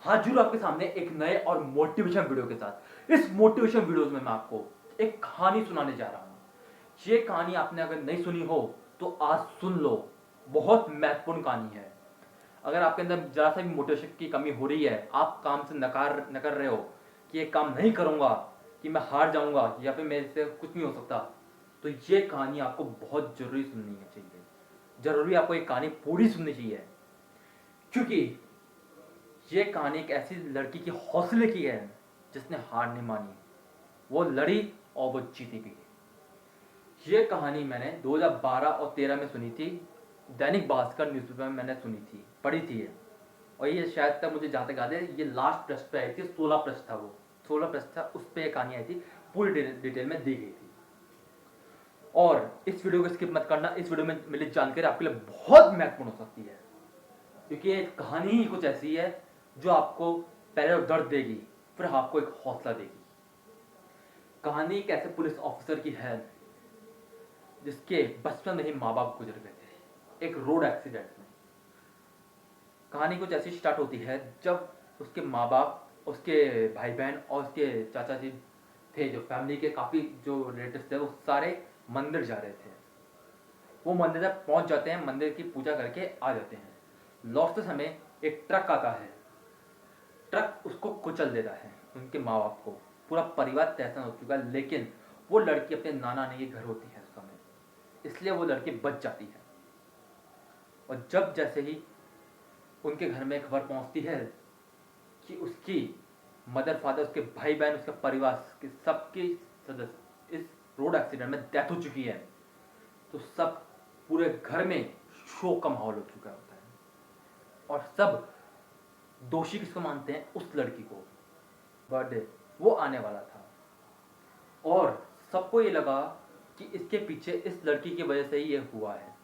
हाजिर आपके सामने एक नए और मोटिवेशन वीडियो के साथ। इस मोटिवेशन वीडियोस में मैं आपको एक कहानी सुनाने जा रहा हूँ। ये कहानी आपने अगर नहीं सुनी हो तो आज सुन लो। बहुत महत्वपूर्ण कहानी है। अगर आपके अंदर जरा सा भी मोटिवेशन की कमी हो रही है, आप काम से नकार न कर रहे हो कि ये काम नहीं करूंगा, कि मैं हार जाऊंगा या फिर मेरे से कुछ नहीं हो सकता, तो ये कहानी आपको बहुत जरूरी सुननी चाहिए। जरूरी आपको ये कहानी पूरी सुननी चाहिए, क्योंकि ये कहानी एक ऐसी लड़की की हौसले की है जिसने हार नहीं मानी। वो लड़ी और वो जीती भी। ये कहानी मैंने 2012 और 13 में सुनी थी। दैनिक भास्कर न्यूज़पेपर में मैंने सुनी थी, पढ़ी थी ये। और ये शायद तक मुझे जहाँ तक याद है, ये लास्ट पृष्ठ पे आई थी। 16 पृष्ठ था, वो 16 पृष्ठ था, उस पर यह कहानी आई थी। पूरी डिटेल में दी गई थी। और इस वीडियो को स्किप मत करना। इस वीडियो में मिली जानकारी आपके लिए बहुत महत्वपूर्ण हो सकती है, क्योंकि ये कहानी ही कुछ ऐसी है जो आपको पहले दर्द देगी, फिर आपको एक हौसला देगी। कहानी एक ऐसे पुलिस ऑफिसर की है जिसके बचपन में ही माँ बाप गुजर गए थे एक रोड एक्सीडेंट में। कहानी कुछ ऐसी स्टार्ट होती है जब उसके माँ बाप, उसके भाई बहन और उसके चाचा जी थे, जो फैमिली के काफ़ी जो रिलेटिव्स थे, वो सारे मंदिर जा रहे थे। वो मंदिर तक पहुंच जाते हैं, मंदिर की पूजा करके आ जाते हैं। लौटते समय एक ट्रक आता है। ट्रक उसको कुचल देता है, उनके माँ बाप को। पूरा परिवार तहस हो चुका है, लेकिन वो लड़की अपने नाना नानी के घर होती है उस समय, इसलिए वो लड़की बच जाती है। और जब जैसे ही उनके घर में खबर पहुंचती है कि उसकी मदर फादर, उसके भाई बहन, उसके परिवार के सबके सदस्य इस रोड एक्सीडेंट में डेथ हो चुकी है, तो सब पूरे घर में शोक का माहौल हो चुका होता है। और सब दोषी किसको मानते हैं? उस लड़की को। बर्थडे वो आने वाला था और सबको ये लगा कि इसके पीछे इस लड़की की वजह से ही ये हुआ है।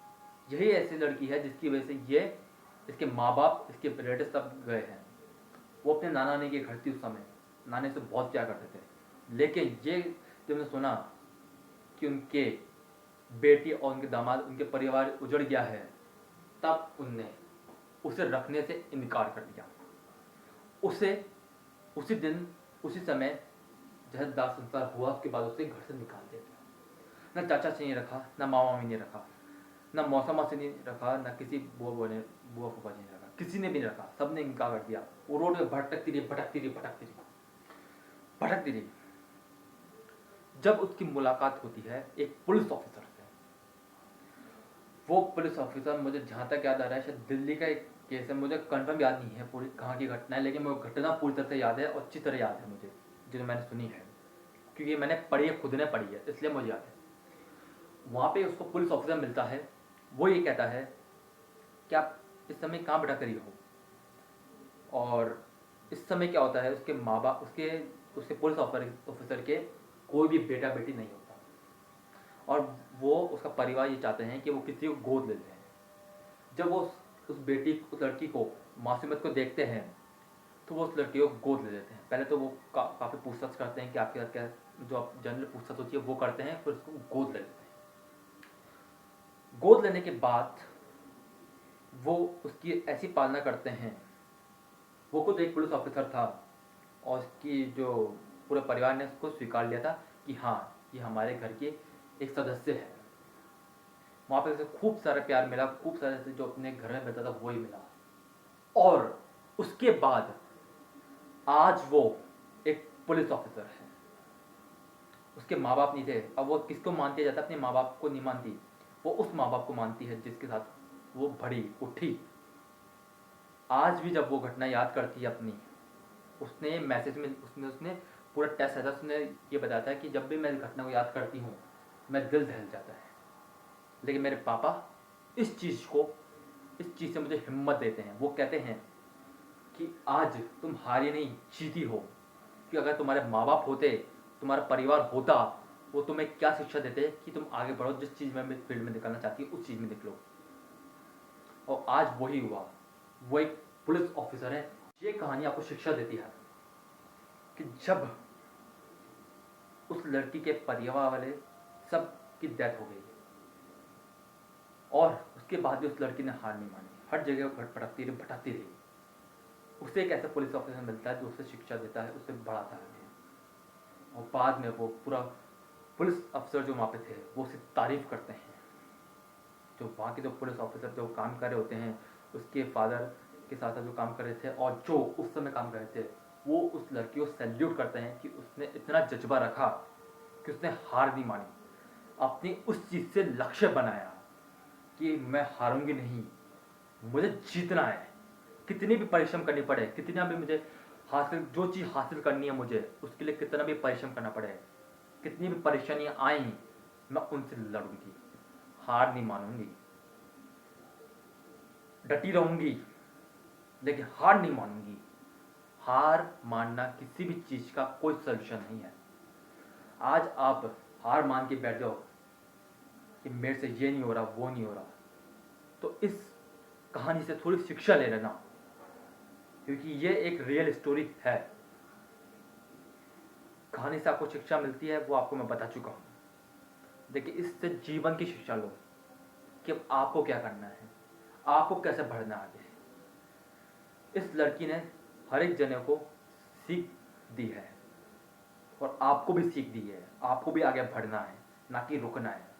यही ऐसी लड़की है जिसकी वजह से ये, इसके माँ बाप, इसके रिलेटिव सब गए हैं। वो अपने नाना नानी के घर थी उस समय, नानी से बहुत प्यार करते थे। लेकिन ये जब मैंने सुना कि उनके बेटी और उनके दामाद, उनके परिवार उजड़ गया है, तब उनने उसे रखने से इनकार कर दिया। उसे उसी दिन, उसी समय जैसे दाह संस्कार हुआ, उसके बाद उसे घर से निकाल दिया गया। ना चाचा से नहीं रखा, ना मामा मामी ने रखा, ना मौसा मासी ने रखा, ना किसी बुआ फूफा जी ने रखा, किसी ने भी नहीं रखा। सबने इनकार कर दिया। वो रोड में भटकती रही, भटकती रही, भटकती रही, भटकती रही। जब उसकी मुलाकात होती है एक पुलिस ऑफिसर से। वो पुलिस ऑफिसर, मुझे जहाँ तक याद आ रहा है, शायद दिल्ली का एक केस है। मुझे कंफर्म याद नहीं है पूरी कहाँ की घटना है, लेकिन वो घटना पूरी तरह से याद है और अच्छी तरह याद है मुझे, जो मैंने सुनी है, क्योंकि मैंने पढ़ी है, खुद ने पढ़ी है, इसलिए मुझे याद है। वहाँ पे उसको पुलिस ऑफिसर मिलता है। वो ये कहता है कि आप इस समय कहाँ भटक रही हो। और इस समय क्या होता है, उसके माँ बाप, उसके उसके पुलिस ऑफिसर के कोई भी बेटा बेटी नहीं होता, और वो, उसका परिवार ये चाहते हैं कि वो किसी को गोद ले लें। जब वो उस बेटी, उस लड़की को, मासूमियत को देखते हैं, तो वो उस लड़की को गोद ले लेते हैं। पहले तो वो काफ़ी पूछताछ करते हैं कि आपके साथ क्या, जो आप जनरल पूछताछ होती है वो करते हैं, फिर उसको गोद ले लेते हैं। गोद लेने के बाद वो उसकी ऐसी पालना करते हैं। वो खुद एक पुलिस ऑफिसर था और उसकी जो पूरे परिवार ने उसको स्वीकार लिया था कि हाँ, ये हमारे घर के एक सदस्य है। वहाँ पे उसे खूब सारा प्यार मिला, खूब सारे जो अपने घर में मिलता था वही मिला। और उसके बाद आज वो एक पुलिस ऑफिसर है। उसके माँ बाप नहीं थे। अब वो किसको मानती जाता? अपने माँ बाप को नहीं मानती, वो उस माँ बाप को मानती है जिसके साथ वो बढ़ी उठी। आज भी जब वो घटना याद करती है अपनी, उसने मैसेज में, उसने उसने पूरा टेस्ट रहता है, उसने ये बताया था कि जब भी मैं इस घटना को याद करती हूँ, मैं दिल दहल जाता है। लेकिन मेरे पापा इस चीज़ से मुझे हिम्मत देते हैं। वो कहते हैं कि आज तुम हारी नहीं, जीती हो। कि अगर तुम्हारे माँ बाप होते, तुम्हारा परिवार होता, वो तुम्हें क्या शिक्षा देते कि तुम आगे बढ़ो, जिस चीज़ में फील्ड में निकलना चाहती हो उस चीज़ में निकलो। और आज वही हुआ। वो एक पुलिस ऑफिसर है। ये कहानी आपको शिक्षा देती है कि जब उस लड़की के परिवार वाले सब की डेथ हो गई, और उसके बाद भी उस लड़की ने हार नहीं मानी, हर जगह भटकती रही, भटकती रही। उसे एक ऐसा पुलिस ऑफिसर मिलता है जो उसे शिक्षा देता है, उसे बढ़ाता है, और बाद में वो पूरा पुलिस अफसर जो वहाँ पे थे वो उसकी तारीफ करते हैं। जो वहाँ के जो पुलिस ऑफिसर जो काम कर रहे होते हैं, उसके फादर के साथ जो काम कर रहे थे और जो उस समय काम कर रहे थे, वो उस लड़की को सैल्यूट करते हैं कि उसने इतना जज्बा रखा कि उसने हार नहीं मानी, अपनी उस चीज़ से लक्ष्य बनाया कि मैं हारूंगी नहीं, मुझे जीतना है, कितनी भी परिश्रम करनी पड़े, कितना भी मुझे हासिल, जो चीज़ हासिल करनी है मुझे, उसके लिए कितना भी परिश्रम करना पड़े, कितनी भी परेशानियां आई, मैं उनसे लड़ूंगी, हार नहीं मानूंगी, डटी रहूंगी, लेकिन हार नहीं मानूंगी। हार मानना किसी भी चीज का कोई सोल्यूशन नहीं है। आज आप हार मान के बैठ जाओ कि मेरे से ये नहीं हो रहा, वो नहीं हो रहा, तो इस कहानी से थोड़ी शिक्षा ले लेना, क्योंकि ये एक रियल स्टोरी है। कहानी से आपको शिक्षा मिलती है वो आपको मैं बता चुका हूं। देखिए, इससे जीवन की शिक्षा लो कि अब आपको क्या करना है, आपको कैसे बढ़ना आगे। इस लड़की ने हर एक जने को सीख दी है, और आपको भी सीख दी है, आपको भी आगे बढ़ना है, ना कि रुकना है।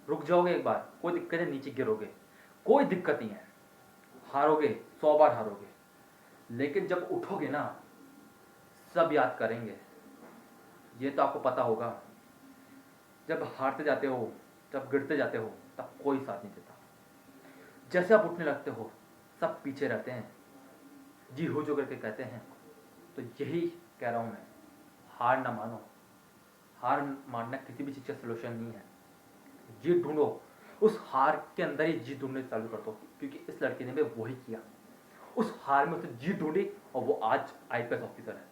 रुक जाओगे एक बार, कोई दिक्कत है, नीचे गिरोगे, कोई दिक्कत नहीं है, हारोगे 100 बार हारोगे, लेकिन जब उठोगे ना, सब याद करेंगे। ये तो आपको पता होगा, जब हारते जाते हो, जब गिरते जाते हो, तब कोई साथ नहीं देता। जैसे आप उठने लगते हो, सब पीछे रहते हैं, जी हो जो करके कहते हैं। तो यही कह रहा हूं मैं, हार ना मानो। हार मानना किसी भी चीज़ का सोल्यूशन नहीं है। जीत ढूंढो, उस हार के अंदर ही जीत ढूंढने चालू कर दो, क्योंकि इस लड़के ने भी वही किया। उस हार में उसने जीत ढूंढी और वो आज आईपीएस ऑफिसर है।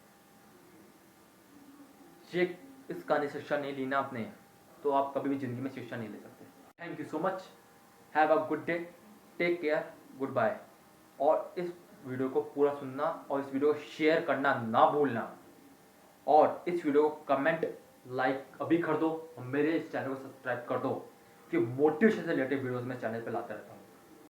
ये इस कहानी से शिक्षा नहीं ली ना आपने, तो आप कभी भी जिंदगी में शिक्षा नहीं ले सकते। Thank you so much, have a good day, take care, good bye. और इस वीडियो को पूरा सुनना और इस वीडियो को शेयर करना ना भूलना, और इस वीडियो को कमेंट लाइक अभी कर दो, और मेरे इस चैनल को सब्सक्राइब कर दो, कि मोटिवेशन से रिलेटेड वीडियोस मैं चैनल पे लाता रहता हूँ।